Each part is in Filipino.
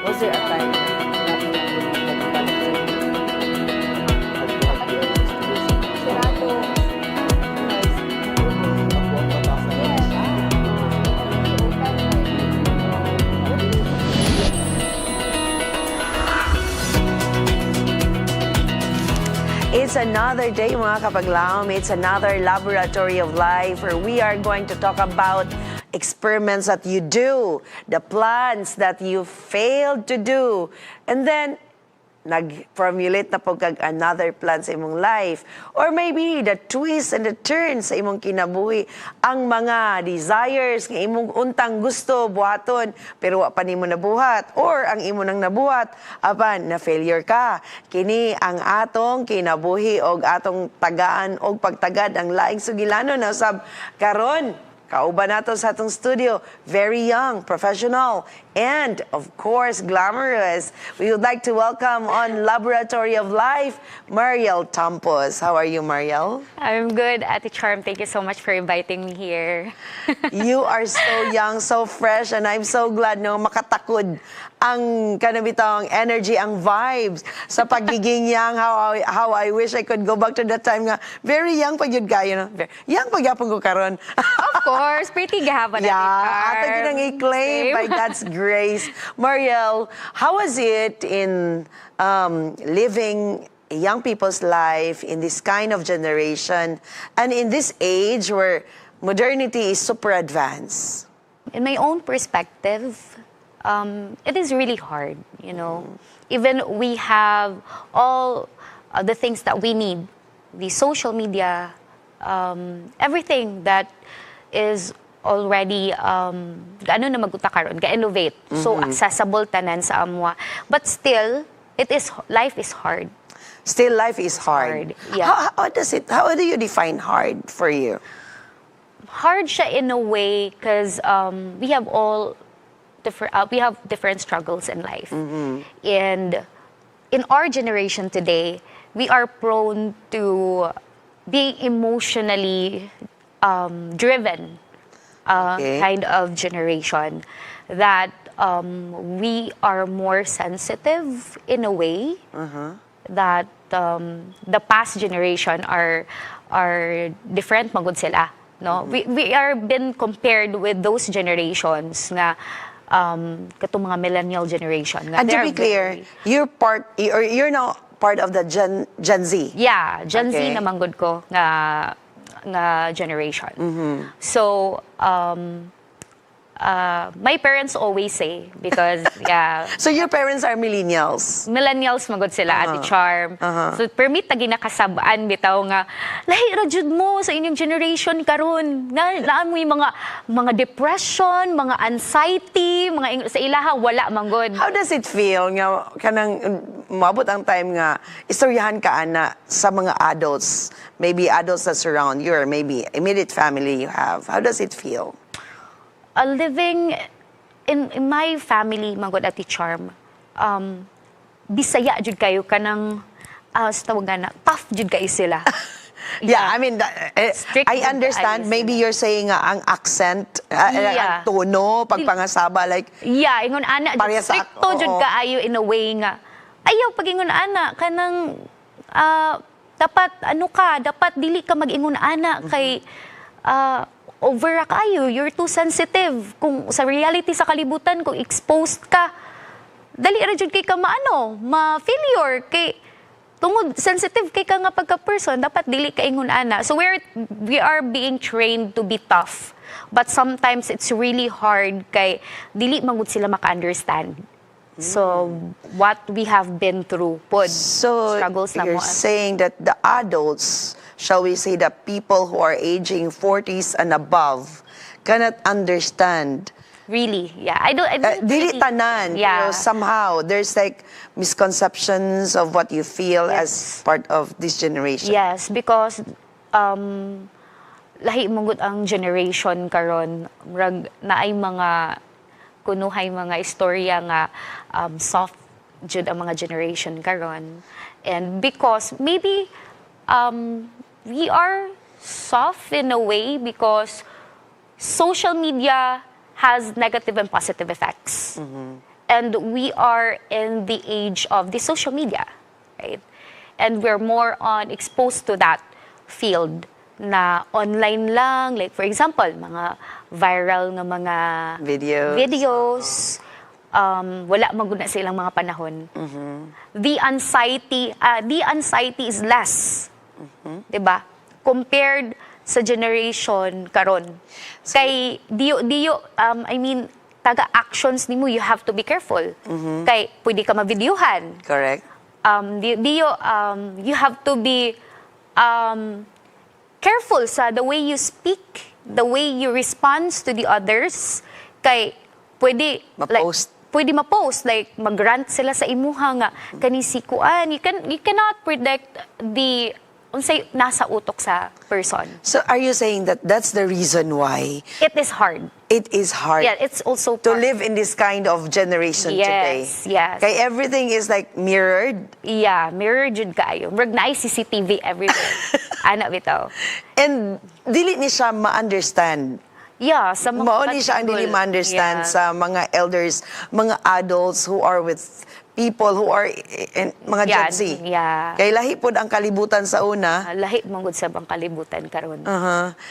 Was there a time na sinabi na pinagpapagalit sa inyo? Sirado. It's another day, mga kapaglaom. It's another laboratory of life where we are going to talk about experiments that you do, the plans that you failed to do, and then nag-formulate na po kag another plan sa imong life. Or maybe the twists and the turns sa imong kinabuhi, ang mga desires nga imong untang gusto buhaton pero wa pa nimo nabuhat, or ang imo nang nabuhat apan na failure ka. Kini ang atong kinabuhi og atong tagaan og pagtagad ang laing sugilanon na usab karon. Kauban nato sa atong studio, very young, professional, and of course, glamorous. We would like to welcome on Laboratory of Life, Marielle Tampus. How are you, Marielle? I'm good, Ate Charm. Thank you so much for inviting me here. You are so young, so fresh, and I'm so glad no makatakod ang kanabitang energy, ang vibes sa pagiging young. How I wish I could go back to that time nga very young pag yun kayo, no? Young pag yapon ko karon. Of course, pretty gahaba na ato ginang i-claim by God's grace. Marielle, how was it in living a young people's life in this kind of generation and in this age where modernity is super advanced? In my own perspective, it is really hard, you know. Even we have all the things that we need, the social media, everything that is already gaano na maguta karon ga-innovate, so accessible tanan sa amwa, but still life is hard. Still life is hard. Yeah. How do you define hard for you? Hard siya in a way because we have different struggles in life, and in our generation today we are prone to being emotionally driven kind of generation, that we are more sensitive in a way that the past generation are different magud sila, no. We are been compared with those generations nga katong mga millennial generation nga, and to be clear, you're now part of the Gen Z. Yeah, Gen Z naman gud ko nga generation. So my parents always say, because yeah. So your parents are millennials? Millennials magod sila, Ate Charm. So permit na ginakasabaan bitaw nga lahi ra jud mo sa inyong generation karon. Naan mo yung mga depression, mga anxiety, sa ilaha wala manggod. How does it feel nga kanang mabot ang time nga istoryahan ka ana sa mga adults, maybe adults that surround you, or maybe immediate family you have? How does it feel? Living in my family, magod Ate Charm, bisaya jud kayo kanang sa tawagan na tough jud kayo sila. Yeah, I mean, Strict I understand. Maybe you're saying ang accent, ang tono, pagpangasaba, like, yeah, ingon ana, stricto jud kaayo in a way nga, ayaw pag ingon ana, kanang, dapat dili ka mag-ingon ana, kay, over kayo, you're too sensitive. Kung sa reality sa kalibutan, kung exposed ka, dali ra jud kay ka ma-failure, kay, tungod sensitive kay ka nga pagka-person, dapat dili ka ingon ana. So we are being trained to be tough, but sometimes it's really hard kay dili magud sila maka-understand. So what we have been through pod, struggles na mo. You're saying that the adults, shall we say the people who are aging 40s and above, cannot understand. Really, yeah. I don't dili tanan. Yeah. You know, somehow there's like misconceptions of what you feel as part of this generation. Yes, because lahi mong ang generation karon, naay mga kunuhay mga istorya nga soft jud ang mga generation karon, and because maybe we are soft in a way because social media has negative and positive effects. And we are in the age of the social media, right? And we're more on exposed to that field na online lang. Like for example, mga viral nga mga videos. Wala maguna sa ilang mga panahon. The anxiety is less. 'Di ba? Compared sa generation karon. Kay I mean taga-actions nimo, you have to be careful. Kay pwede ka ma-videohan. Correct. You have to be careful sa the way you speak, the way you respond to the others. Kay pwede ma-post like mag-rant sila sa imuha nga kanisikuan. You cannot predict the unsay nasa utok sa person. So are you saying that that's the reason why It is hard. it is hard Yeah, it's also to live in this kind of generation today? Yes. Kay everything is like mirrored. Yeah, mirror jud kayo. Murag naay CCTV everywhere. Ana bitaw. And dili ni siya ma-understand. Yeah, sa mga Mao ni siya ang dili ma-understand sa mga elders, mga adults who are with people who are in mga Gen Z. Yeah. Kay lahi pod ang kalibutan sa una. Lahi mangud sa bang kalibutan karon.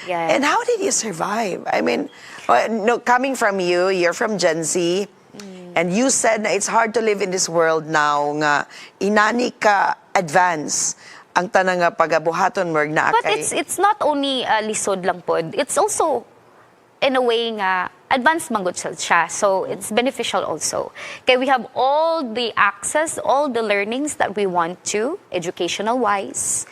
Yeah. And how did you survive? I mean, no, coming from you, you're from Gen Z, and you said na it's hard to live in this world now nga inani ka advance ang tanang nga pagabuhaton mo na But kay it's not only lisod lang pod. It's also in a way nga advanced manggod siya. So it's beneficial also. Kaya we have all the access, all the learnings that we want to, educational wise,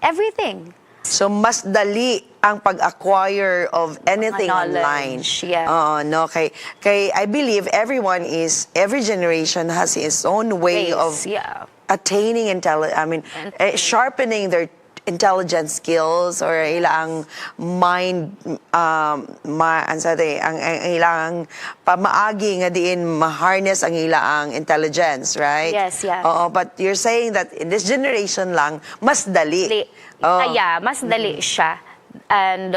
everything. so mas dali ang pag-acquire of anything online. Knowledge, yeah. No, kay I believe every generation has its own way of attaining sharpening their intelligence skills or ilang mind ang ilang pamaagi nga diin ma-harness ang ilang intelligence, right? Yes, yeah. But you're saying that in this generation lang mas dali. Yeah, mas dali siya. And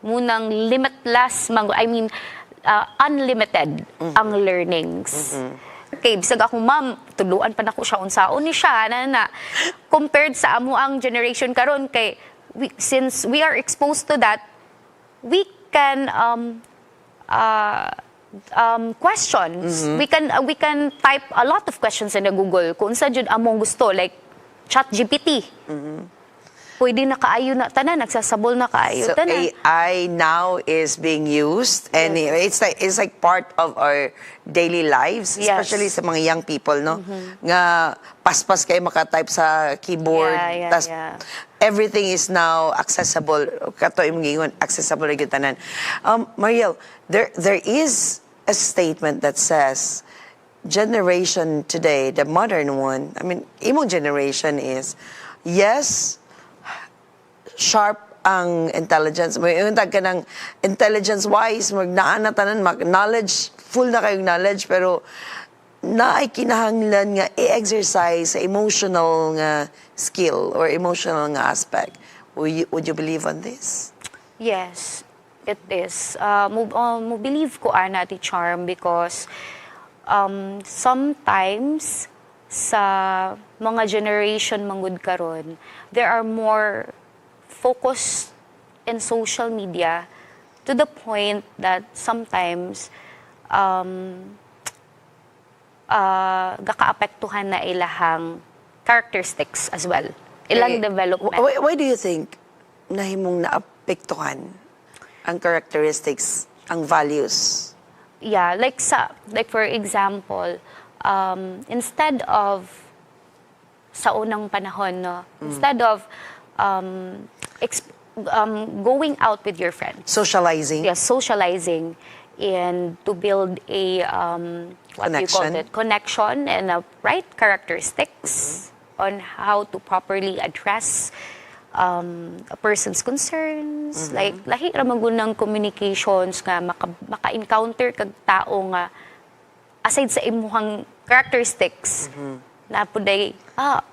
munang limitless unlimited ang learnings. Okay, bisag ako, ma'am, tuluan pa na ko siya unsaon ni siya na compared sa amo ang generation karon kay since we are exposed to that, we can questions. We can type a lot of questions in the Google kung sa jud among gusto like ChatGPT. Pwede na kaayo na tanan, nagsasabol na kaayo So tanan. AI now is being used and it's like part of our daily lives, especially sa mga young people, no? Nga paspas kayo makatype sa keyboard, tas everything is now accessible. Kato imong gingon, accessible ra gyud tanan. Marielle, there is a statement that says generation today, the modern one, I mean, imong generation is yes, sharp ang intelligence. May untag ka ng intelligence-wise, magnaan na tanan, knowledge, full na kayong knowledge, pero naay kinahanglan nga i-exercise sa emotional nga skill or emotional nga aspect. Would you believe on this? Yes, it is. Mo believe ko ana ti Charm because sometimes sa mga generation manggod karon, there are more focus in social media to the point that sometimes gakaapektuhan na ilahang characteristics as well. Ilang development. Why do you think nahimong naapektuhan ang characteristics, ang values? Yeah, like for example, instead of sa unang panahon, no, instead of going out with your friends. Socializing. Yeah, socializing and to build a connection and right characteristics on how to properly address a person's concerns. Like, lahi ramagunang communications nga maka-encounter kag tao nga aside sa imuhang characteristics. Na po day,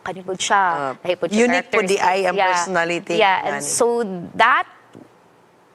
kanipod siya. Unique po di ay ang personality. Yeah, and so that,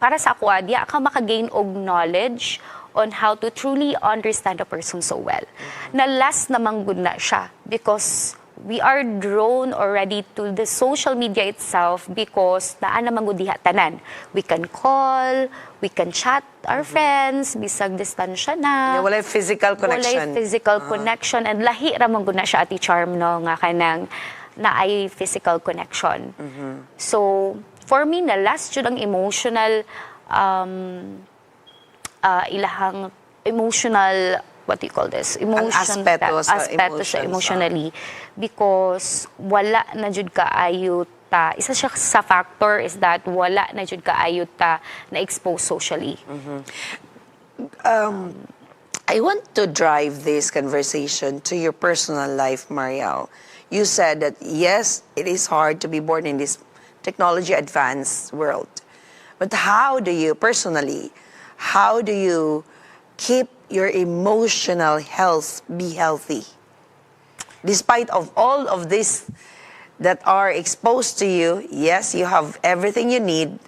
para sa ako, diya ka makagain og knowledge on how to truly understand a person so well. Na last namang good na siya because we are drawn already to the social media itself because naa namang good diha tanan. We can call, we can chat our friends, bisag distansya na. Wala physical connection. Wala physical connection and lahi ramang good na siya Ate Charm no nga kanang na ay physical connection. So for me na last jud ang emotional ilahang emotional, what do you call this? Aspeto sa emotionally. Because wala na jud kaayo ta. Isa siya sa factor is that wala na jud kaayo ta na-expose socially. I want to drive this conversation to your personal life, Marielle. You said that, yes, it is hard to be born in this technology advanced world. But how do you, personally, how do you keep your emotional health be healthy? Despite of all of this that are exposed to you, yes, you have everything you need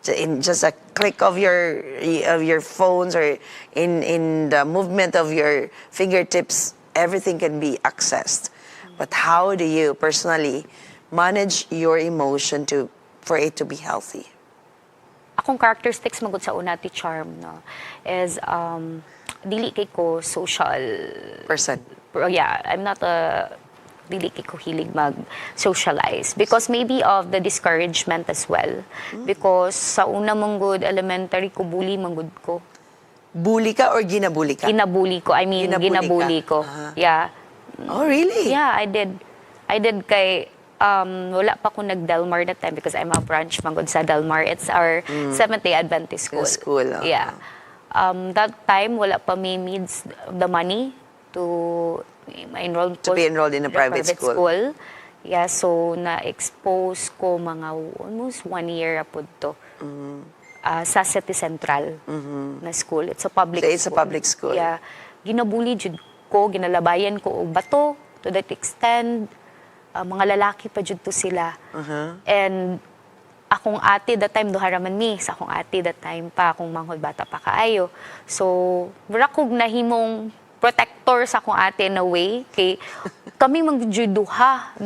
in just a click of your phones or in the movement of your fingertips, everything can be accessed. But how do you personally manage your emotion for it to be healthy? Akong characteristics magud sa una ti Charm no is dili kay ko social Person. Yeah, I'm not a dili kay ko hilig mag-socialize because maybe of the discouragement as well. Because sa una mong good elementary ko bully manggod ko. Bully ka or ginabully ka? Ginabully ko. I mean, ginabully ko. Yeah. Oh, really? Yeah, I did. I did kay wala pa ko nag-Delmar that time because I'm a branch manggod sa Delmar. It's our Seventh-day Adventist school. Yeah. That time wala pa may needs the money to enroll to be enrolled in a private school. Yeah, so na-expose ko mga almost 1 year apod to. Sa City Central na school. It's a public school. It's a public school. Yeah. Ginabuli jud ko, ginalabayan ko og bato to that extent. Mga lalaki pa jud to sila. And akong ate that time duharaman mi sa akong ate that time pa akong manghod bata pa kaayo. So, wala kog nahimong protector sa akong ate in a way kay kami magjuduha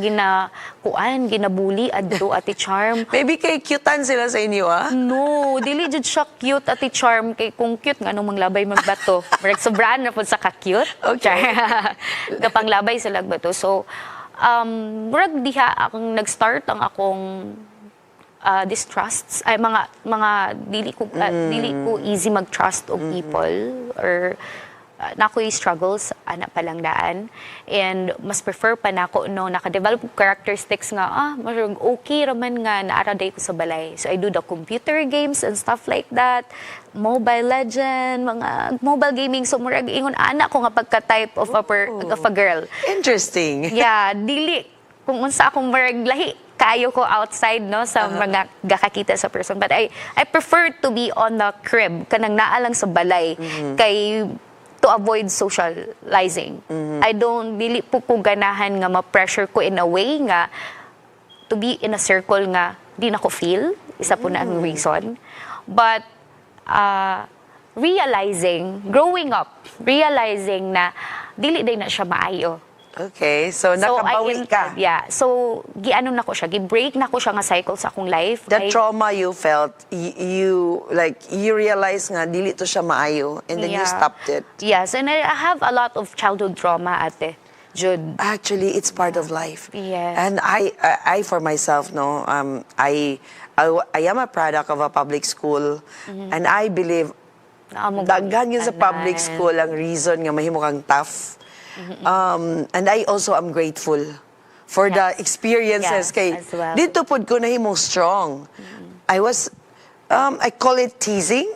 ginabuli adto Ate Charm. Maybe kay cutean sila sa inyo No, dili jud siya cute Ate Charm kay kung cute nga nung manglabay magbato. Murag sobrang na pud sa ka-cute. Okay. Gapanglabay sila bato. So murag diha akong nag-start ang akong distrusts ay mga dili ko easy mag-trust og people or nako'y struggles ana palang daan and mas prefer pa nako no naka-develop characteristics nga marag okay raman nga naaraday ko sa balay, so I do the computer games and stuff like that, Mobile Legend, mga mobile gaming, so murag ingon ana ko nga pagka-type of a girl. Interesting. Yeah, dili kung unsa akong murag lahi kayo ko outside no sa mga gakakita sa person, but I prefer to be on the crib kanang naa lang sa balay kay to avoid socializing. I don't dili po ko ganahan nga ma-pressure ko in a way nga to be in a circle nga di na ko feel, isa po na ang reason. But realizing na dili day na siya maayo. Okay, so nakabawi ka. Yeah, so giano na ko siya, gi-break na ko siya nga cycle sa akong life. The trauma you felt, you realize nga dili to siya maayo and then you stopped it. Yes, and I have a lot of childhood trauma ate. Jude. Actually, it's part of life. Yes. And I for myself, no, I am a product of a public school, and I believe daghan yun sa public school ang reason nga mahimo kang tough. And I also am grateful for the experiences kay well. dito pud ko nahimo strong. I call it teasing.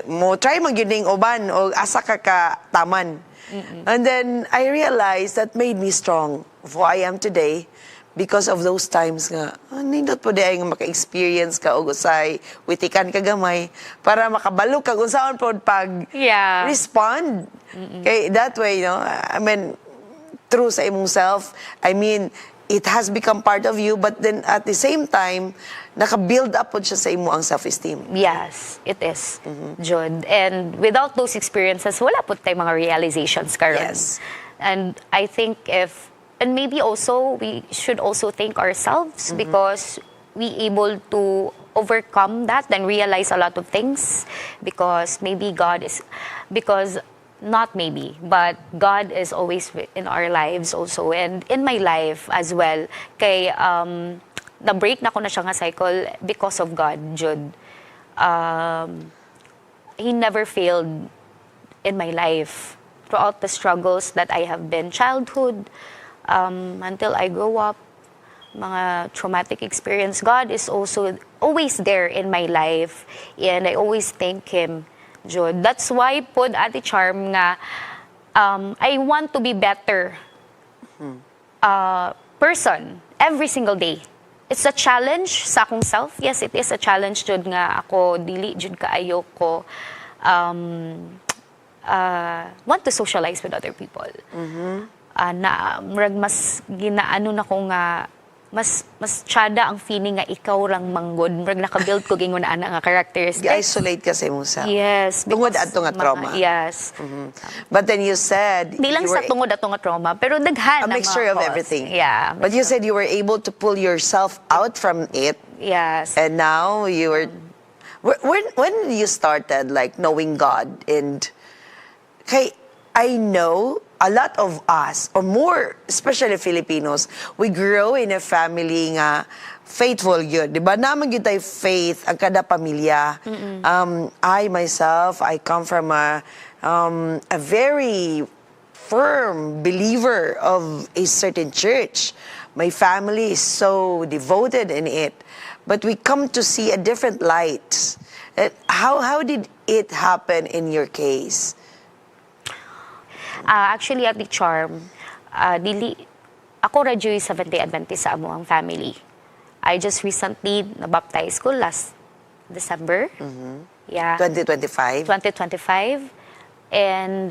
Mo try magyuning uban o asa ka taman. And then I realized that made me strong for I am today because of those times nga nindot po day nga maka-experience ka og usay witikan ka gamay para makabalo ka kung saan po pag respond. Okay, that way, I mean, true sa imong self. I mean, it has become part of you, but then at the same time, naka-build up po siya sa imo ang self-esteem. Yes, it is, Jud. And without those experiences, wala po tayong mga realizations karon. Yes. And I think and maybe also, we should also thank ourselves because we able to overcome that and realize a lot of things because not maybe, but God is always in our lives also and in my life as well. Kay na-break na ko na siya nga cycle because of God, Jude. He never failed in my life throughout the struggles that I have been childhood until I grow up, mga traumatic experience. God is also always there in my life and I always thank Him, Jude. That's why po, Ate Charm, nga I want to be better person every single day. It's a challenge sa akong self. Yes, it is a challenge, Jude, nga ako dili Jude kaayo ko want to socialize with other people. Na murag mas ginaano na ko nga mas tsada ang feeling nga ikaw lang manggod. Murag naka-build ko gingon ana nga characteristics. Gi-isolate kasi mo sa. Yes. Tungod ato nga trauma. Yes. But then you said... Di lang sa tungod ato nga trauma, pero daghan a mixture of cause. everything. Yeah. But you said you were able to pull yourself out from it. Yes. And now you were... When you started like knowing God and... Kay, I know a lot of us, or more, especially Filipinos, we grow in a family nga faithful yun. Di ba? Naman yun tayo faith ang kada pamilya. I myself, I come from a very firm believer of a certain church. My family is so devoted in it. But we come to see a different light. How did it happen in your case? Actually, at the Charm, ako radyo Seventh-day Adventist sa amo ang family. I just recently nabaptize ko last December. Yeah. 2025? 2025. And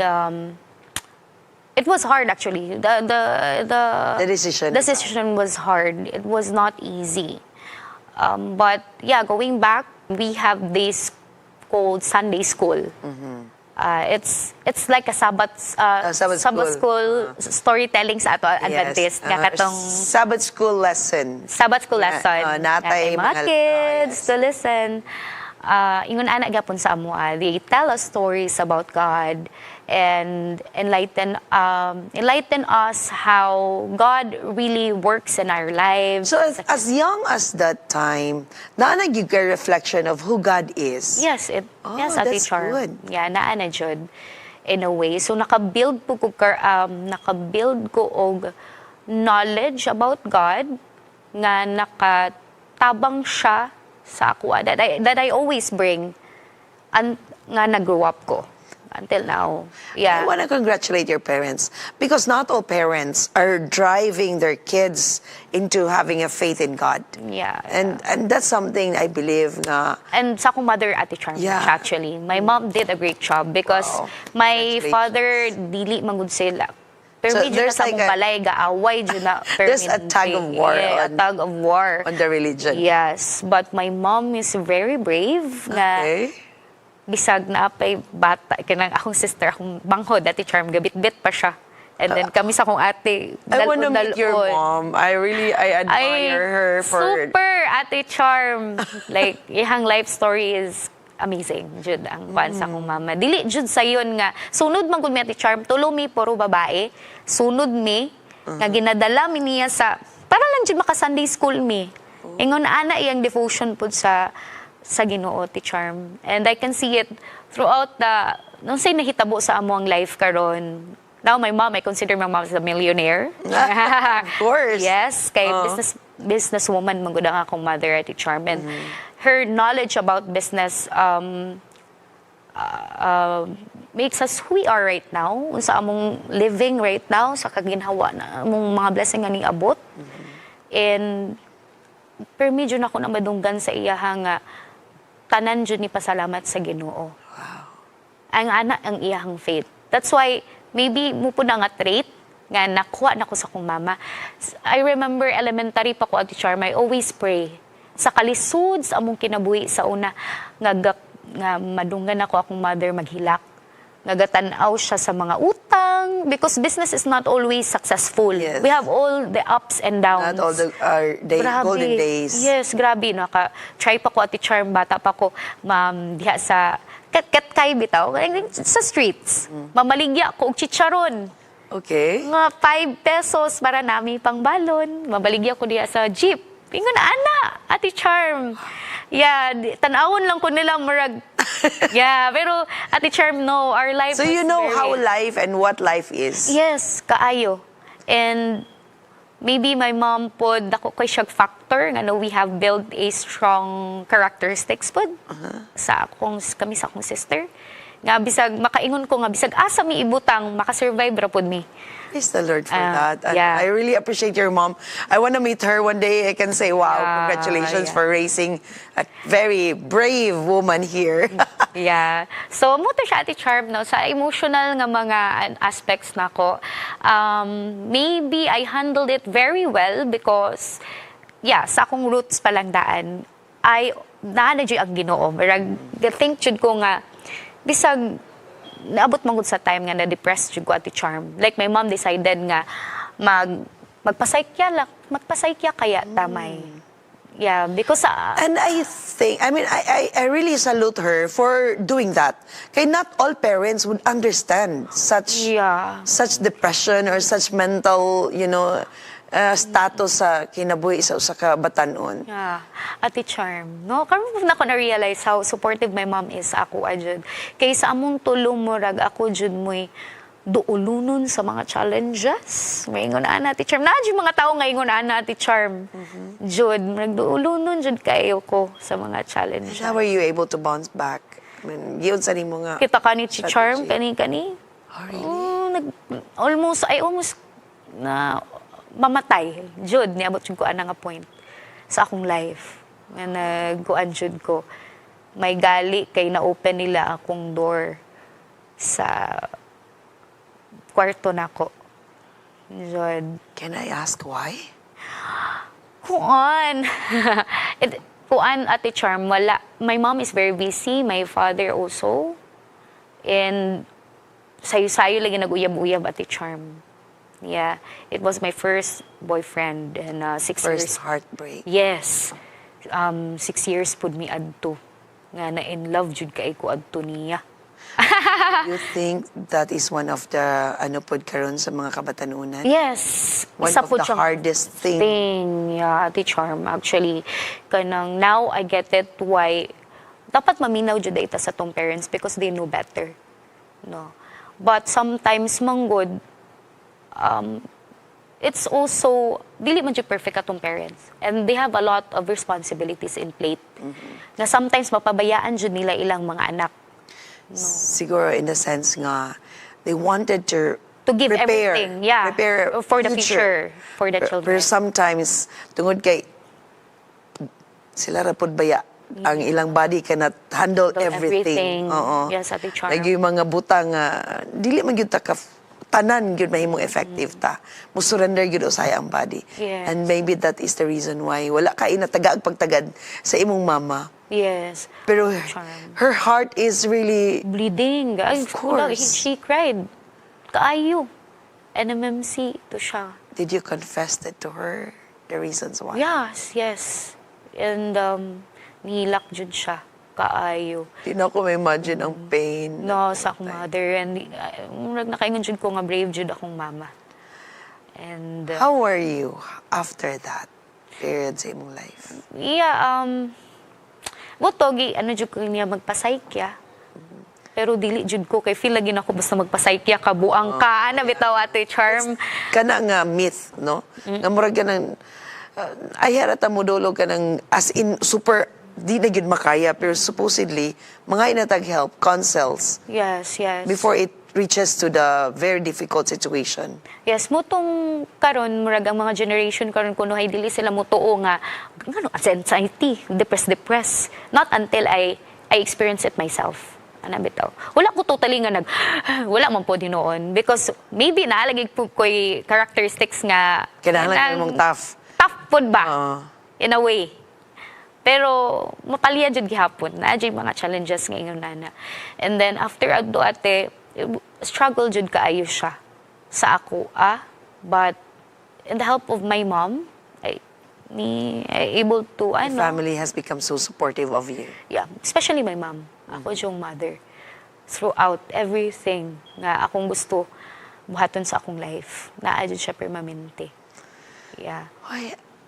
it was hard actually. The decision was hard. It was not easy. But yeah, going back, we have this called Sunday school. It's like a Sabbath school storytelling sa ato Adventist. Sabbath school lesson. Sabbath school lesson. Natay mga kids to listen. Ingon ana gapon sa amo, they tell us stories about God and enlighten us how God really works in our lives. So as young as that time, naana gyud ka reflection of who God is. Yes, yes, Ate that's Charm. good. Yeah, naana jud in a way. So nakabuild ko og knowledge about God nga nakatabang siya sa ako that I always bring nga nag-grow up ko until now. Yeah. I want to congratulate your parents because not all parents are driving their kids into having a faith in God. Yeah. And that's something I believe na. And sa akong mother, Ate Charm, actually, my mom did a great job because my father dili mangud sila. Pero so there's like balay gaaway na there's a tug of war. Yeah, a tug of war on the religion. Yes, but my mom is very brave na bisag na apay bata kanang akong sister akong banghod Ate Charm gabit-bit pa siya. And then kami sa akong ate I want to meet your mom. I admire her for super Ate Charm. Like ihang life story is amazing, Jud, ang pan sa akong mama. Dili, Jud, sayon nga, sunod man gud mi Ate Charm, tulo mi puro babae, sunod mi, nga ginadala mi niya para lang Jud maka-Sunday school mi. Ingon ana iyang devotion pud sa Ginoo, Ate Charm. And I can see it throughout nung say nahitabo sa amo ang life karon. Now, my mom, I consider my mom as a millionaire. Of course. Yes, kay businesswoman man gud ang akong mother, Ate Charm. And her knowledge about business makes us who we are right now, sa among living right now, sa kaginhawa na among mga blessing nga ni abot. And pero medyo na ako na madunggan sa iya nga tanan jud ni pasalamat sa Ginoo. Wow. Ang ana ang iyahang faith. That's why maybe mo po na nga trait nga nakuha na ko sa akong mama. I remember elementary pa ko, Ate Charm, I always pray. Sa kalisod, sa among kinabuhi sa una, nga madunggan ako akong mother maghilak. Nagatanaw siya sa mga utang because business is not always successful. Yes. We have all the ups and downs. Not all the golden days. Yes, grabe. Try pa ko, Ate Charm, bata pa ko, diha sa kat-kay bitaw, sa streets. Mamaligya ko og chicharon. Okay. Nga 5 pesos para nami pang balon. Mabaligya ko diya sa jeep. Ingon ana, Ate Charm. Yeah, tanawon lang ko nila murag. Yeah, pero Ate Charm, no, our life So was you know very... how life and what life is. Yes, kaayo. And maybe my mom pod dako kay siyag factor nga no, we have built a strong characteristics pod sa kami sa akong sister. Nga bisag makaingon ko nga bisag asa mi ibutang makasurvive ra pod mi. Praise the Lord for that. And yeah. I really appreciate your mom. I want to meet her one day. I can say, wow, congratulations for raising a very brave woman here. Yeah. So, mo to siya, Ate Charm, no? Sa emotional nga mga aspects nako, maybe I handled it very well because, yeah, sa akong roots palang daan, naanadyo ang Ginoo. Think jud ko nga, bisag, naabot mangod sa time nga na-depressed jud ko, Ate Charm. Like, my mom decided nga, magpasaykya kaya tamay. Yeah, because... and I think, I really salute her for doing that. Kaya not all parents would understand such depression or such mental, status sa kinabuhi sa usa ka batanon. Yeah, Ate Charm, no? Karon na ko na-realize how supportive my mom is sa ako ajud. Kay sa among tulong murag ako jud mo'y duulunon sa mga challenges. Maingon ana, Ate Charm. Naadyo mga tao nga ingon ana, Ate Charm. Jud, murag duulunon jud kayo ko sa mga challenges. How were you able to bounce back? Giyon sa nimo nga. Kita ka ni Charm kani. Oh, really? I almost na mamatay. Jud, niabot jud ko ana nga point sa akong life. Nga nagkuan jud ko. May gali kay na-open nila akong door sa kwarto nako. Jud. Can I ask why? Kuan. Kuan, Ate Charm, wala. My mom is very busy. My father also. And sayo-sayo lagi nag-uyab-uyab, Ate Charm. Yeah, it was my first boyfriend and 6 years. First heartbreak. Yes. 6 years pud mi adto. Nga na in love jud kay ko adto niya. You think that is one of the pod karon sa mga kabatanunan? Yes. One Isa of po the siyang hardest thing. Yeah, Ate Charm. Actually, kanang now I get it why dapat maminaw jud ita sa tong parents because they know better. No. But sometimes manggod it's also, dili man jud perfect atong parents. And they have a lot of responsibilities in plate. Na sometimes mapabayaan jud nila ilang mga anak. No. Siguro in the sense nga, they wanted to give prepare, everything, yeah, prepare for the future, for the children. Pero sometimes, tungod kay, sila rapod baya, ang ilang body cannot handle everything. Oo. Yes, Ate Charm. Lagi yung mga butang, dili man yun tanan gyud mahimong effective ta. Musurrender gyud usay ang body. Yes. And maybe that is the reason why wala ka inataga ang pagtagad sa imong mama. Yes. Pero Charm. her heart is really Bleeding. Ay, Of course. She cried. Kaayo. NMMC to siya. Did you confess that to her? The reasons why? Yes. And nihilak jud siya. Kaayo. Di na ako ma-imagine ang pain. No, sa akong mother. And nakaingon jud ko nga brave jud akong mama. And How were you after that period sa imong life? yeah, butogi, jud ko niya magpasaykya. Pero dili jud ko kay feel lagi na ako basta magpasaykya ka buang ka na bitaw, Ate Charm. Kana nga myth, no? Nga murag ka ng ay harata mo dolo ka ng as in super di na gyud makaya pero supposedly mga inatag help counsels Yes. before it reaches to the very difficult situation. Yes, mutong karon murag ang mga generation karon kuno ay dili sila mutuo nga anxiety, depressed. Not until I experience it myself. Ana bitaw. Wala ko totally nga wala man po din noon because maybe naalagay po ko'y characteristics nga Kinahanglan mong tough. Tough food ba? Oo. In a way. Pero mapalya jud gihapon na jud mga challenges nga ingon nana. And then after adto ate struggle jud kaayo siya sa ako but in the help of my mom I able to The family has become so supportive of you. yeah, especially my mom. Ako yung mother. Throughout everything nga akong gusto buhaton sa akong life. Naadyo siya permanente. Yeah.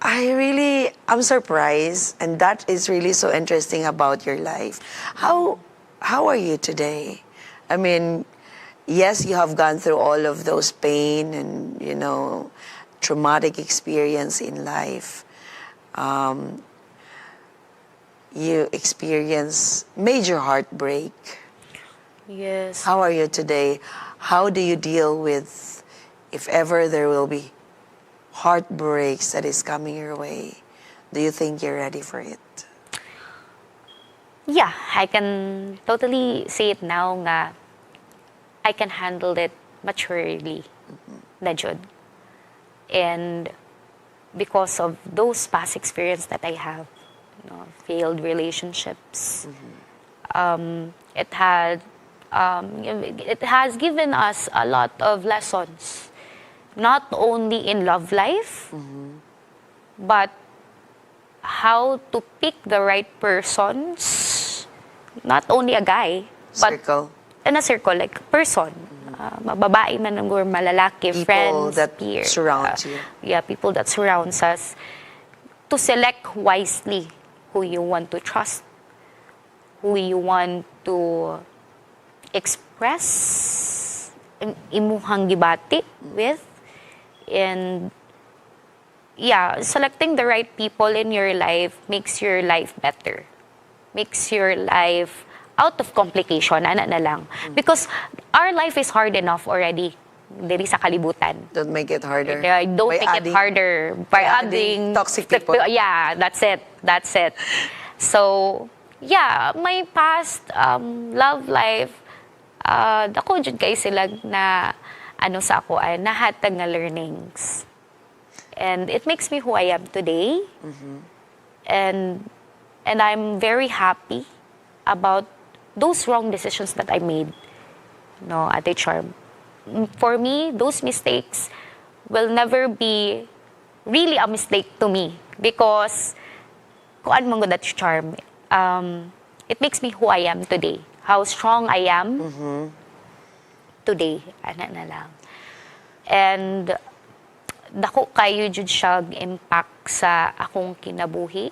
I'm surprised, and that is really so interesting about your life. How are you today? I mean, yes, you have gone through all of those pain and, traumatic experience in life. You experience major heartbreak. Yes. How are you today? How do you deal with if ever there will be heartbreaks that is coming your way? Do you think you're ready for it? Yeah, I can totally say it now nga I can handle it maturely. Na jud. And because of those past experience that I have, failed relationships, it has given us a lot of lessons, not only in love life, but how to pick the right persons, not only a guy, but Circle. in a circle, like person. Mababae man or malalaki, People friends, that peers. surround you. Yeah, people that surrounds us. To select wisely who you want to trust, who you want to express imuhang gibati with, and yeah, selecting the right people in your life makes your life better, makes your life out of complication, ana na lang. Because our life is hard enough already diri sa kalibutan. Don't make it harder. Don't By make it harder by adding toxic people. Yeah, that's it. So, yeah, my past love life, dako jud kay sila na sa ako ay nahatag nga learnings. And it makes me who I am today. And I'm very happy about those wrong decisions that I made. No, Ate Charm. For me, those mistakes will never be really a mistake to me because kuan man gud that Charm. It makes me who I am today. How strong I am today. Ana na lang. And dako kayo jud siya impact sa akong kinabuhi.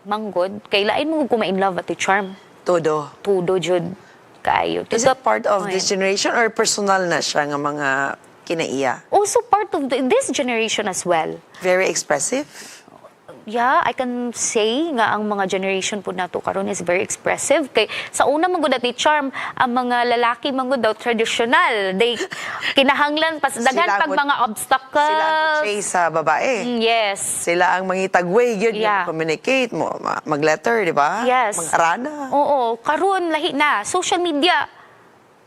Manggod, kay lain mo ko ma-in love Ate Charm. Todo. Tudo jud kayo. Is it part of this generation or personal na siya nga mga kinaiya? Also part of this generation as well. Very expressive? Yeah, I can say nga ang mga generation po nato karon is very expressive. Kay sa una man gud Ate Charm, ang mga lalaki man gud daw traditional. They kinahanglan daghan pag mga obstacles. Sila ang chase sa babae. Yes. Sila ang mangitagway yun, Yeah. yung communicate mo, mag-letter, di ba? Yes. Mangarana. Oo, karon lahi na social media.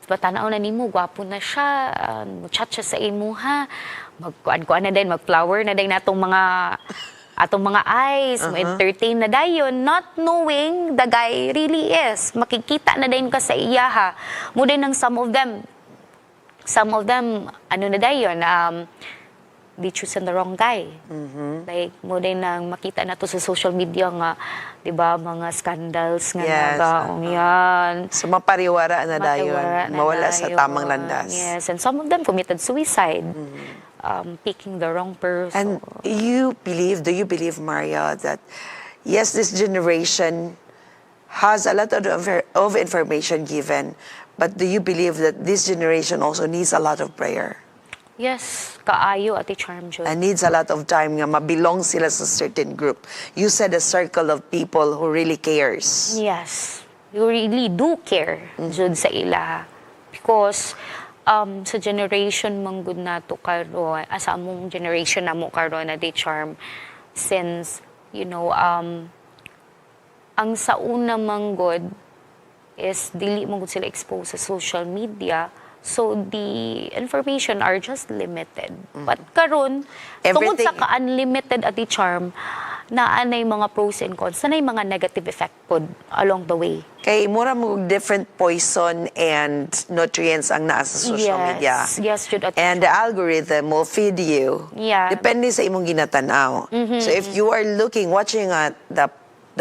Tanaw na nimo, gwapo na siya, chat siya sa imo ha. Magkuan-kuan na din, mag-flower na din natong mga eyes, ma-entertain na dayon, not knowing the guy really is. Makikita na din ka sa iya ha. Mo din ng some of them, ano na dayon, they choose the wrong guy. Like, mo din nang makita na to sa social media nga, di ba, mga scandals nga Yes, yan. So, mapariwara na dayon. Mapariwara na Mawala sa dayon. tamang landas. Yes, and some of them committed suicide. Picking the wrong person. And do you believe, Maria, that yes, this generation has a lot of information given, but do you believe that this generation also needs a lot of prayer? Yes, kaayo Ate Charm jud. And needs a lot of time nga mabilong sila sa certain group. You said a circle of people who really cares. Yes, you really do care jud sa ila. Because sa generation man gud nato karon, sa among generation namo karon Ate Charm, since ang sa una man gud is dili mo gud sila expose sa social media. So the information are just limited. But karon tungod sa Everything- ka-unlimited at charm, naanay mga pros and cons, naanay mga negative effect pod along the way. Kay mura mo different poison and nutrients ang naa sa social media. Yes, Jud, at And the algorithm will feed you. Yeah. Depende sa imong ginatanaw. So if you are watching at the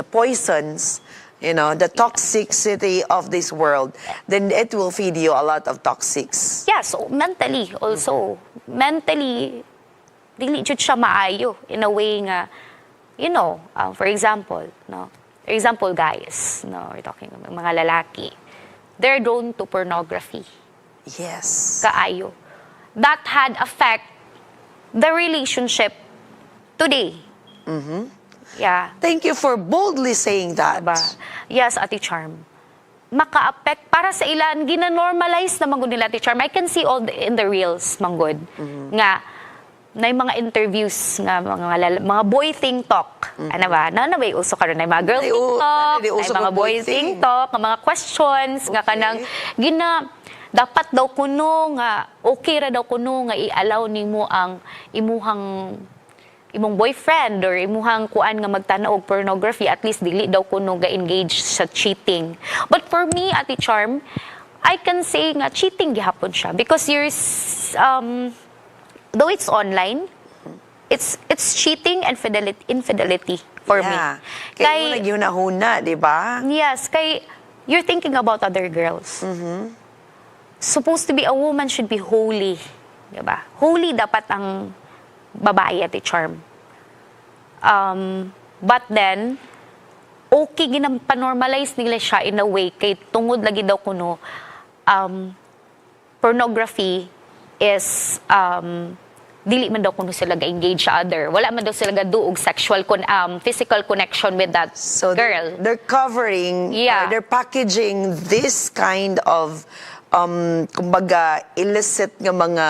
poisons, you know, the toxicity of this world, then it will feed you a lot of toxics. yeah, so mentally also. Mentally, dili jud siya maayo in a way nga, you know, for example, no? For example, guys, no, we're talking about mga lalaki. They're drawn to pornography. Yes. Kaayo. That had affect the relationship today. Yeah. Thank you for boldly saying that. Diba? Yes, Ate Charm. Maka-affect para sa ilan, gina-normalize na manggod nila Ate Charm. I can see all in the reels manggod. Nga, na yung mga interviews nga mga boy thing talk. Ano ba? Na ba uso karon na mga girl Ay, thing talk, di uso ay mga kong boy boy thing thing. talk, nga mga questions nga kanang dapat daw kuno nga okay ra daw kuno nga i-allow nimo ang imong boyfriend or imuhang kuan nga magtanaw og pornography, at least dili daw kuno ga-engage sa cheating. But for me, Ate Charm, I can say nga cheating gihapon siya because though it's online, it's cheating and infidelity for me. Kaya mo naghihuna-huna, di ba? Yes, kay you're thinking about other girls. Supposed to be a woman should be holy, di ba? Holy dapat ang babae at charm. But then, okay ginampa-normalize nila siya in a way kay tungod lagi daw kuno pornography is dili man daw kuno sila ga-engage sa other. Wala man daw sila gaduog sexual physical connection with that So girl. they're covering, Yeah. they're packaging this kind of kumbaga illicit nga mga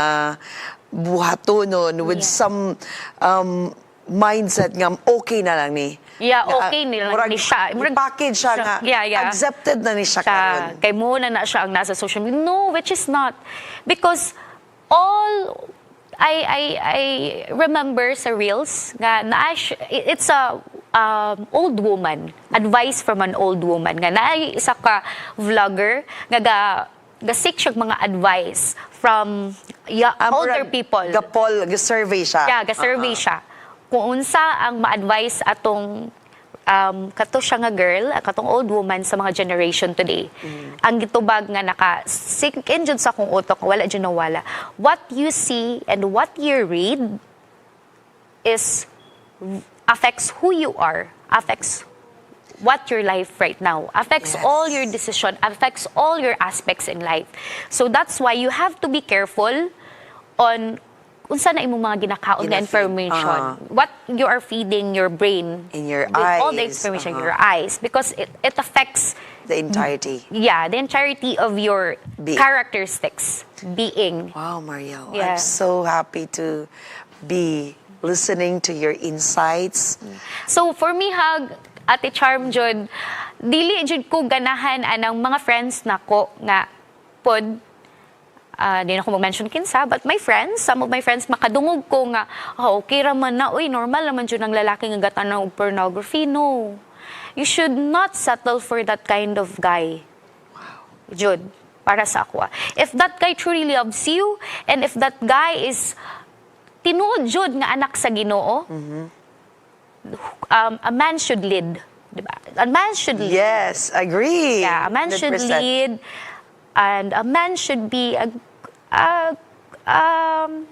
buhatonon with some mindset nga okay na lang ni. Yeah, okay nila ni siya. Package siya nga. Yeah. Accepted na ni siya karon. Kay muna na siya ang nasa social media. No, which is not. Because I remember sa Reels nga it's a old woman, advice from an old woman nga naay isa ka vlogger nga ga-seek siya mga advice from older people. Ga-survey siya. Yeah, ga-survey siya. Kung unsa ang ma-advise atong kato siya nga girl, katong old woman sa mga generation today. Ang gitubag nga naka-sink in jud sa akong utok, wala jud nawala. What you see and what you read affects who you are, affects what your life right now, affects all your decision, affects all your aspects in life. So that's why you have to be careful on unsa na imong mga ginakaon na information, what you are feeding your brain In your with all the eyes, information in your eyes, because it affects the entirety. the entirety of your characteristics, being. Wow, Marielle. Yeah. I'm so happy to be listening to your insights. So for me, Ate Charm jud, dili jud ko ganahan anang mga friends nako nga pod di na ko mag-mention kinsa, but some of my friends makadungog ko nga okay ra man na, uy normal naman jud ang lalaki nga gatanaw og pornography. No, you should not settle for that kind of guy. Jud, para sa ako. If that guy truly loves you, and if that guy is tinuod jud nga anak sa Ginoo, a man should lead, diba? A man should lead. Yes, agree. Yeah, a man should 100%. lead, and a man should be a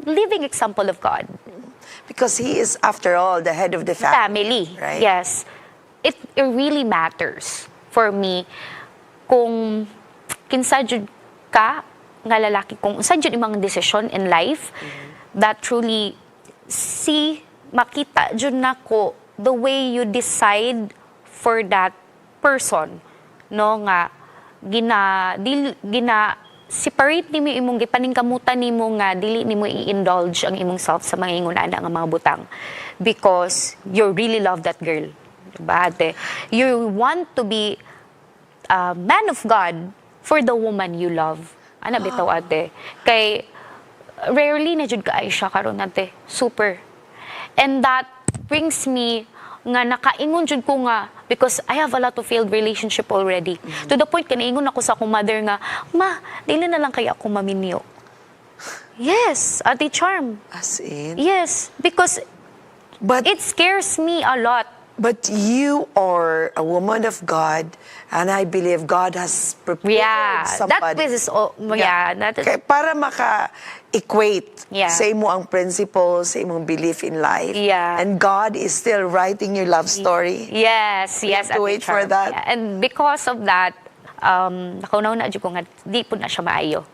living example of God. Because he is, after all, the head of the family. Right? Yes. It really matters for me kung kinsa jud ka nga lalaki, kung unsa jud imong decision in life that truly makita jud nako the way you decide for that person, no, nga separate nimo imong gipaningkamutan nimo nga dili nimo i-indulge ang imong self sa mga ingon-ana nga mga butang because you really love that girl, diba ate? You want to be man of God for the woman you love. Ana bitaw ate. Kay rarely na jud kaayo siya karon ate. Super. And that brings me nga nakaingon jud ko nga because I have a lot of failed relationship already. To the point kanaingon ako sa akong mother nga, "Ma, dili na lang kaya ako maminyo." Yes, Ate Charm. As in? Yes, because But it scares me a lot. But you are a woman of God, and I believe God has prepared Yeah, somebody. that is that is, Kaya para maka-equate Yeah. sa imo ang principles, sa imong belief in life. Yeah. And God is still writing your love story. yes, yes. have to Ate wait for Charm. that. Yeah. And because of that, nakaunaw na jud ko nga di po na siya maayo.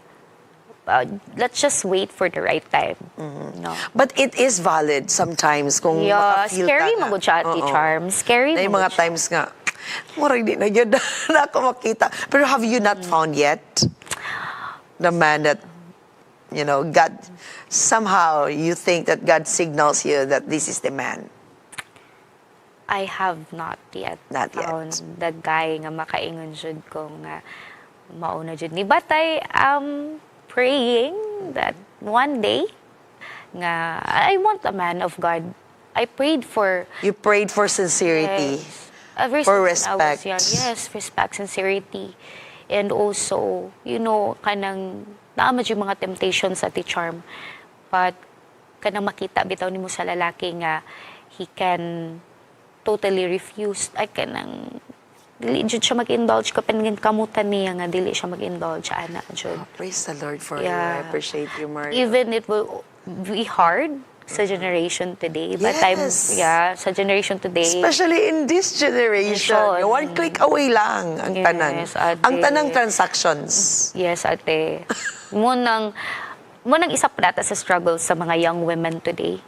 Let's just wait for the right time. No. But it is valid sometimes kung Yeah, maka-feel scary ka nga. magud siya Ate Oo. Charm. Scary Na yung magud mga siya. times nga, murag di na yun na ako makita. Pero have you not found yet the man that, you know, God, somehow you think that God signals you that this is the man? I have not yet Not yet. found the guy nga makaingon jud ko nga mauna jud ni. But I am praying that one day nga I want a man of God. I prayed for You prayed for sincerity. yes, ever For since I was respect. young. Yes, respect, sincerity. And also, you know, kanang naamad yung mga temptations sa Charm. But kanang makita bitaw nimo sa lalaki nga he can totally refuse. Ay kanang dili jud siya mag-indulge ka paningin kamutan niya nga dili siya mag-indulge ana jud. Praise the Lord for you. I Yeah. appreciate you, Marielle. Even it will be hard sa generation today. But Yes. sa generation today. Especially in this generation. Generation. One click away lang ang Yes, tanan. ate. Ang tanang transactions. Yes, ate. mo nang isa pa data sa struggle sa mga young women today.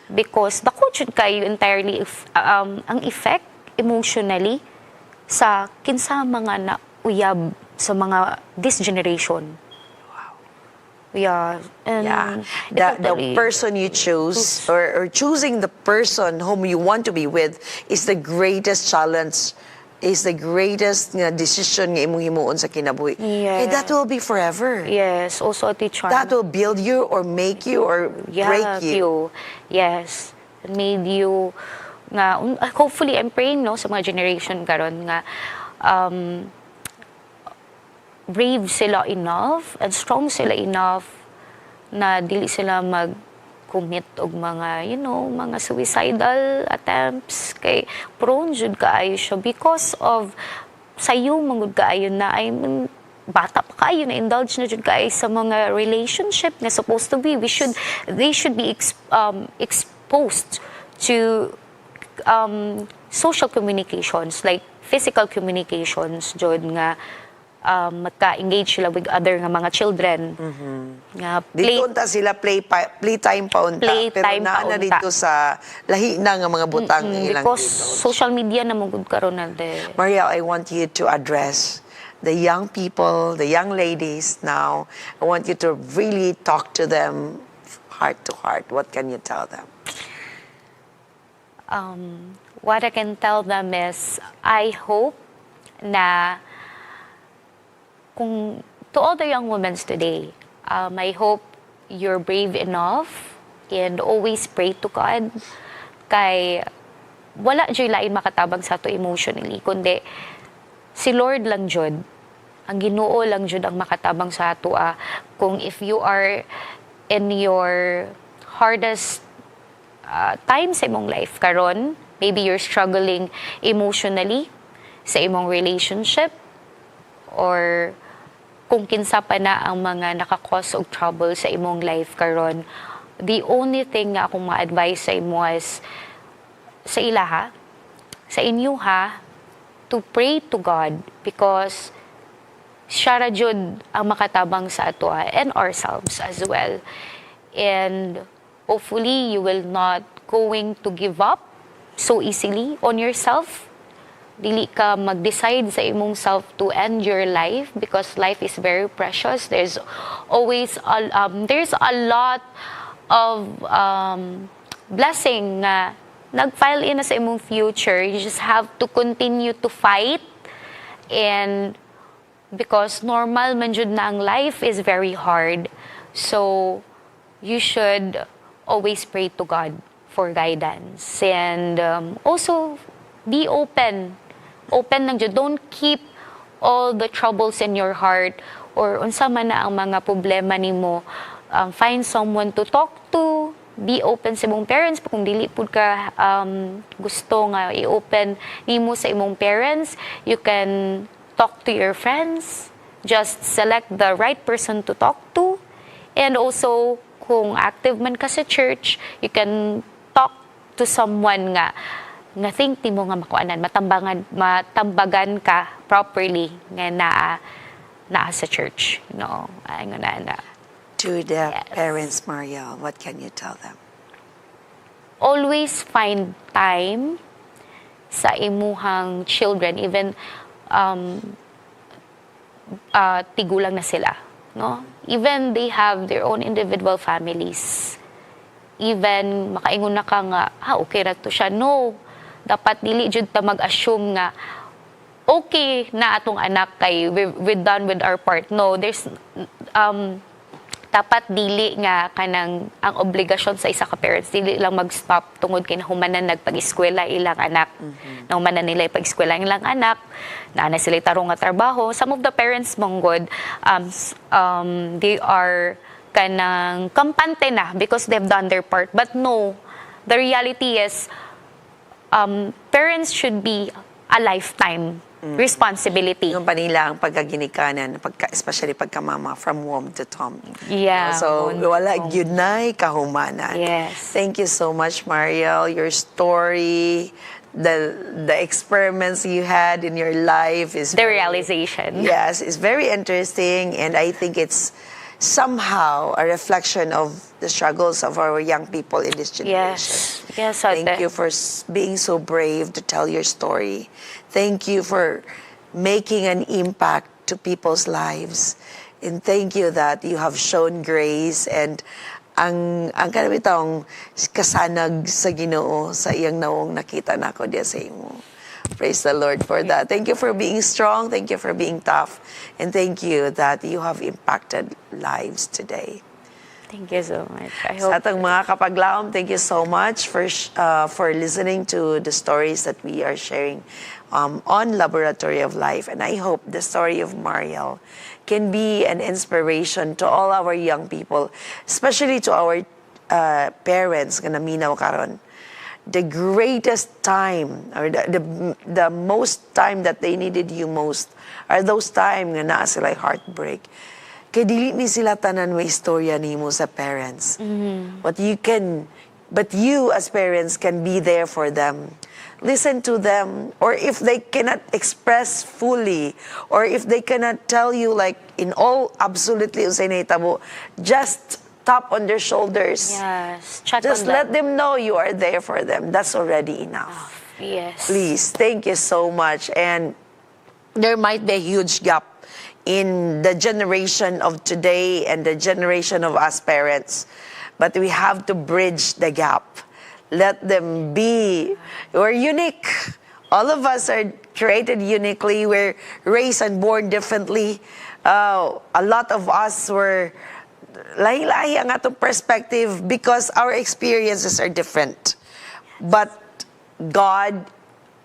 Because dako jud kayo entirely ang effect emotionally sa kinsa mga nauyab sa mga this generation. Yeah. And Yeah. it The totally- person you choose or choosing the person whom you want to be with is the greatest challenge, is the greatest nga decision nga imong himuon sa kinabuhi. Yes. That will be forever. Yes, also Ate Charm. That will build you or make you or break you. Yes. Made you nga hopefully I'm praying no sa mga generation karon nga brave sila enough and strong sila enough na dili sila mag-commit og mga, you know, mga suicidal attempts kay prone jud kaayo siya because of sayo mangud kaayo na ay bata pa kaayo na indulge na jud kaayo sa mga relationship na supposed to be they should be exposed to social communications like physical communications jud nga magka-engage sila with other nga mga children. Nga Dito unta sila playtime pa unta. Pero Playtime naa pa na unta. dito sa lahi na nga mga butang ng ilang because dito. social media na mong karon na de. Marielle, I want you to address the young people, the young ladies now. I want you to really talk to them heart to heart. What can you tell them? What I can tell them is I hope na kung to all the young women today, I hope you're brave enough and always pray to God. Kay wala dyan lain makatabang sa to emotionally, kundi si Lord lang jud, ang Ginoo lang jud ang makatabang sa ato. Kung if you are in your hardest time sa imong life karon, maybe you're struggling emotionally sa imong relationship, or kung kinsa pa na ang mga naka-cause og trouble sa imong life karon, the only thing nga akong ma-advise sa imo is sa ilaha, sa inyo to pray to God because siya ra jud ang makatabang sa ato and ourselves as well. And hopefully you will not going to give up so easily on yourself. Dili ka mag-decide sa imong self to end your life because life is very precious. There's always there's a lot of blessing na nag-file in na sa imong future. You just have to continue to fight And because normal man jud na ang life is very hard. So you should always pray to God for guidance. And also be open. Open lang jud. Don't keep all the troubles in your heart or unsa man na ang mga problema nimo. Find someone to talk to. Be open sa imong parents kung dili pud ka gusto nga i-open nimo sa imong parents. You can talk to your friends. Just select the right person to talk to. And also, kung active man ka sa church, you can talk to someone nga think nimo nga makuanan, matambagan ka properly nga naa sa church. Ay nga na. To the Yes. parents, Marielle, what can you tell them? Always find time sa imuhang children, even tigulang na sila. No? Even they have their own individual families. Even makaingon na ka nga, okay na to siya. No, dapat dili jud ta mag-assume nga okay na atong anak kay we're done with our part. No, there's dapat dili nga kanang ang obligasyon sa isa ka parents dili lang mag-stop tungod kay nahumanan nagpag-eskwela ilang anak. Nahumanan nila ipag-eskwela ilang anak, na sila tarong nga trabaho. Some of the parents monggod they are kanang kampante na because they've done their part. But no, the reality is parents should be a lifetime responsibility. Yung panila ang pagkaginikanan, especially pagkamama, from womb to tomb. Yeah. So, wala gyud nay kahumanan. Yes. Thank you so much, Marielle. Your story, the experiments you had in your life is The realization. Yes, it's very interesting, and I think it's somehow a reflection of the struggles of our young people in this generation. Yes, Thank you for being so brave to tell your story. Thank you for making an impact to people's lives. And thank you that you have shown grace and ang kanabitang kasanag sa Ginoo sa iyang nawong nakita nako diya sa imo. Praise the Lord for that. Thank you for being strong. Thank you for being tough. And thank you that you have impacted lives today. Thank you so much. I Sa hope atong mga kapaglaom, thank you so much for listening to the stories that we are sharing on Laboratory of Life. And I hope the story of Marielle can be an inspiration to all our young people, especially to our parents nga naminaw karon. The greatest time or the most time that they needed you most are those time nga naa sila heartbreak. Kay dili ni sila tanan may istorya nimo sa parents. But you as parents can be there for them. Listen to them, or if they cannot express fully, or if they cannot tell you like in all absolutely unsay nahitabo, just tap on their shoulders. yes. Check Just on let them. them know you are there for them. That's already enough. Yes. Please, thank you so much. And there might be a huge gap in the generation of today and the generation of us parents. But we have to bridge the gap. Let them be. We're unique. All of us are created uniquely. We're raised and born differently. A lot of us were lahi-lahi ang atong perspective because our experiences are different. But God,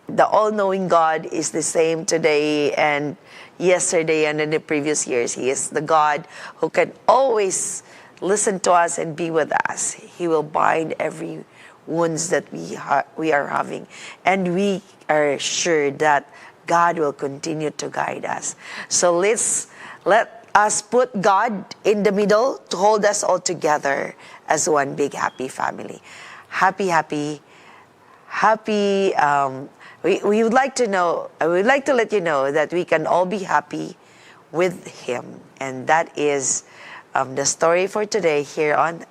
the all-knowing God, is the same today and yesterday and in the previous years. He is the God who can always listen to us and be with us. He will bind every wounds that we are having. And we are sure that God will continue to guide us. So let us put God in the middle to hold us all together as one big happy family. Happy. We would like to know, I would like to let you know that we can all be happy with Him. And that is the story for today here on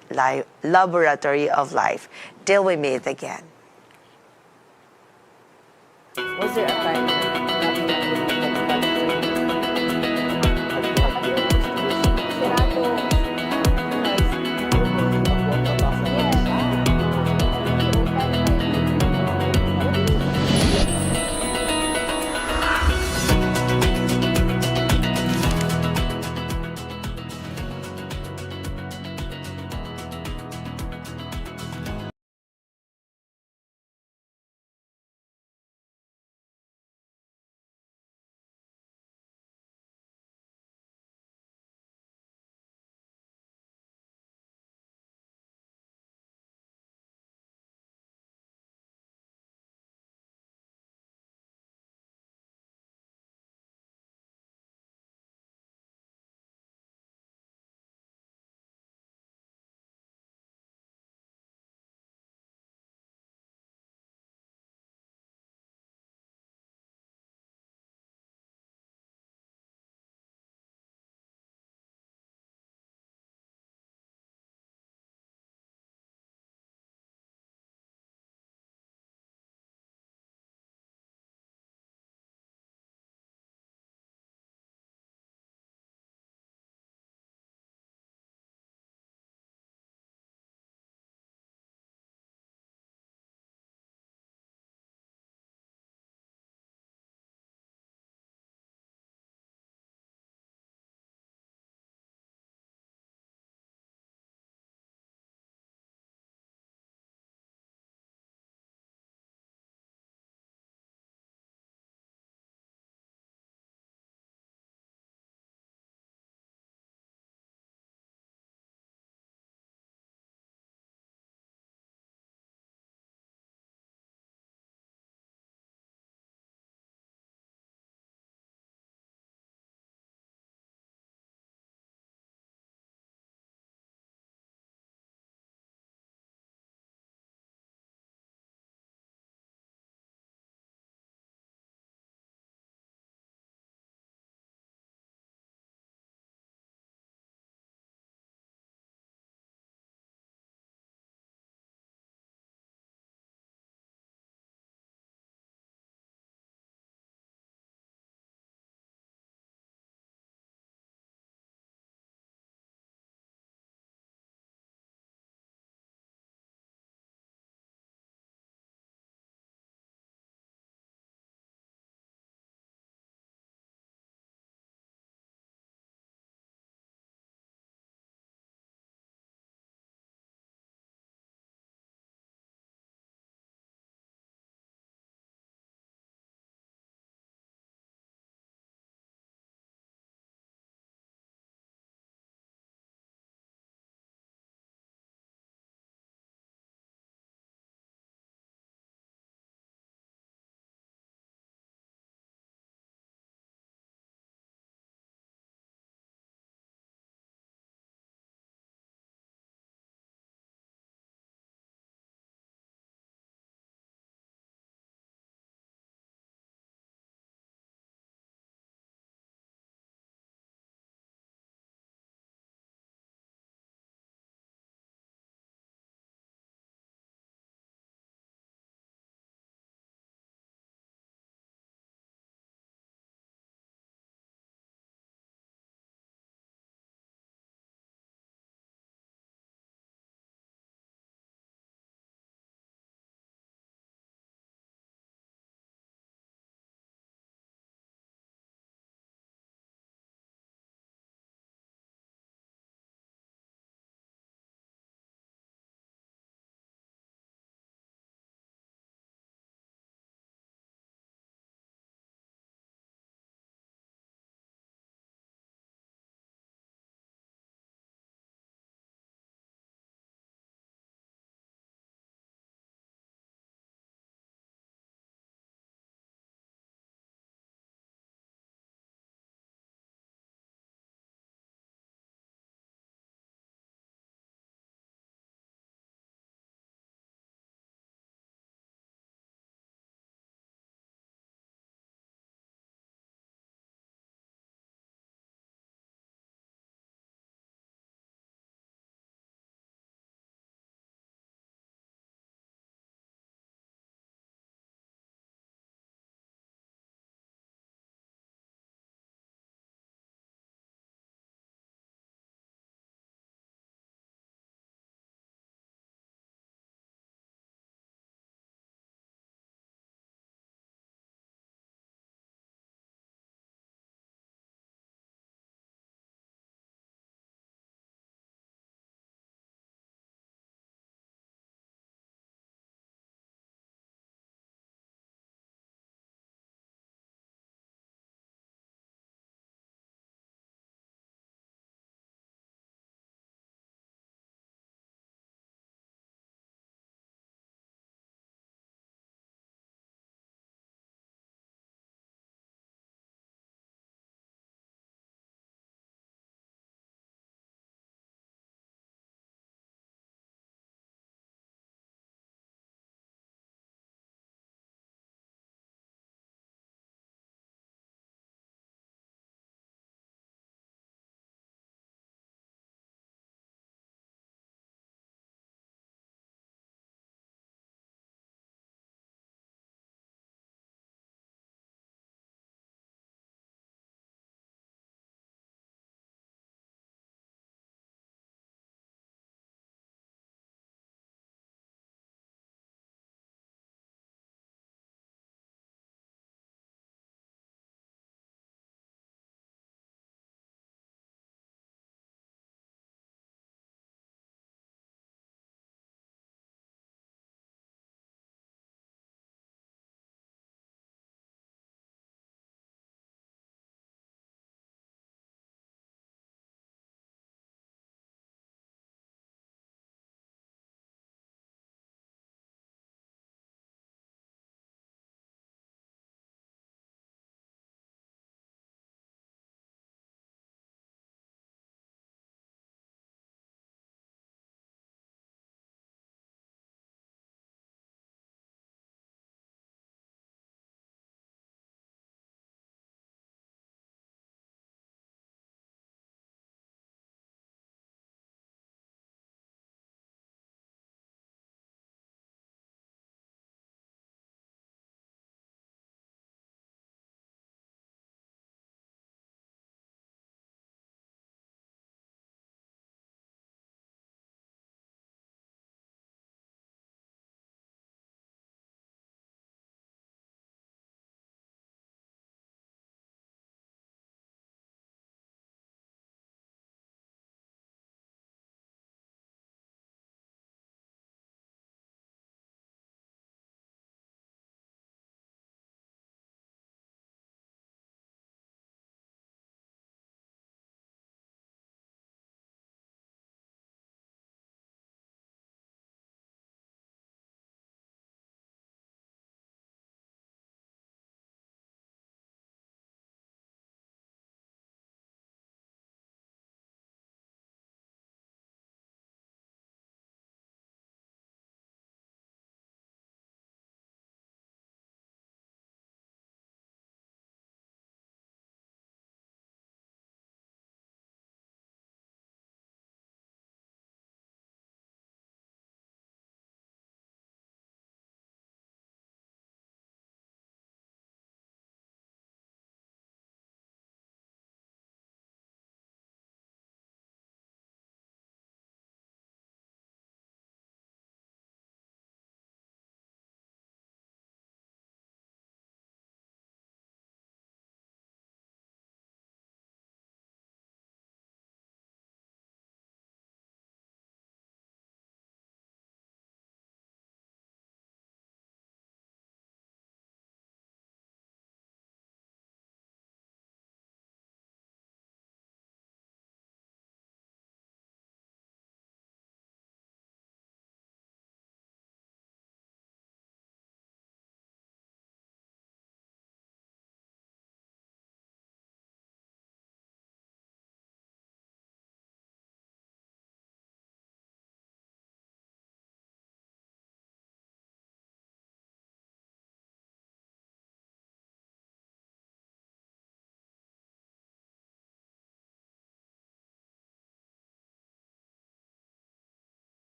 Laboratory of Life. Till we meet again. Was there a time